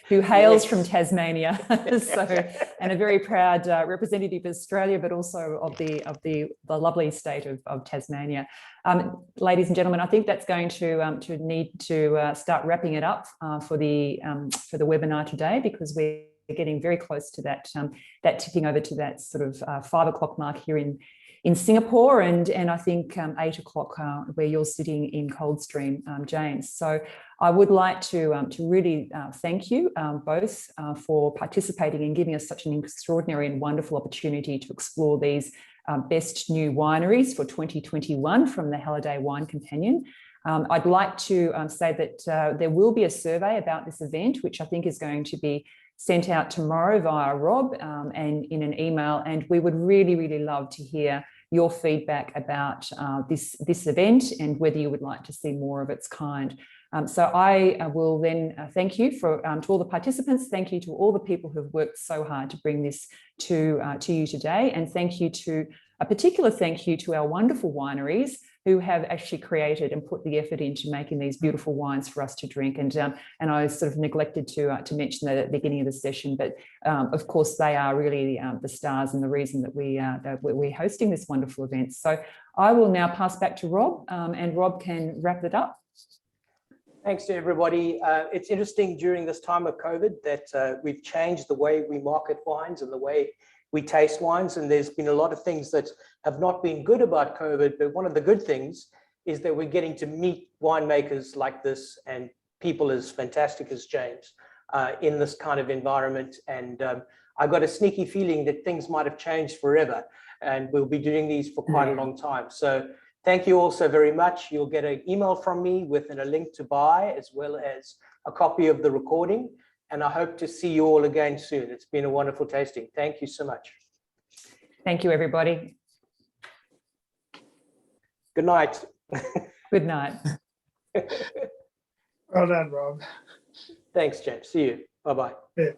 who hails from Tasmania, and a very proud representative of Australia, but also of the lovely state of Tasmania. Ladies and gentlemen, I think that's going to need to start wrapping it up for the webinar today, because we're getting very close to that tipping over to that sort of 5 o'clock mark here in Singapore, and I think 8 o'clock where you're sitting in Coldstream, James. So I would like to really thank you both for participating and giving us such an extraordinary and wonderful opportunity to explore these best new wineries for 2021 from the Halliday Wine Companion. I'd like to say that there will be a survey about this event, which I think is going to be sent out tomorrow via Rob and in an email, and we would really, really love to hear your feedback about this event and whether you would like to see more of its kind. So I will then thank you to all the participants. Thank you to all the people who have worked so hard to bring this to you today, and a particular thank you to our wonderful wineries who have actually created and put the effort into making these beautiful wines for us to drink. And I sort of neglected to mention that at the beginning of the session, but of course they are really the stars and the reason that we're hosting this wonderful event. So I will now pass back to Rob, and Rob can wrap it up. Thanks to everybody. It's interesting during this time of COVID that we've changed the way we market wines and the way we taste wines, and there's been a lot of things that have not been good about COVID, but one of the good things is that we're getting to meet winemakers like this and people as fantastic as James in this kind of environment. And I got a sneaky feeling that things might have changed forever, and we'll be doing these for quite a long time. So thank you all so very much. You'll get an email from me with a link to buy, as well as a copy of the recording. And I hope to see you all again soon. It's been a wonderful tasting. Thank you so much. Thank you, everybody. Good night. Good night. Well done, Rob. Thanks, James. See you. Bye-bye. Yeah.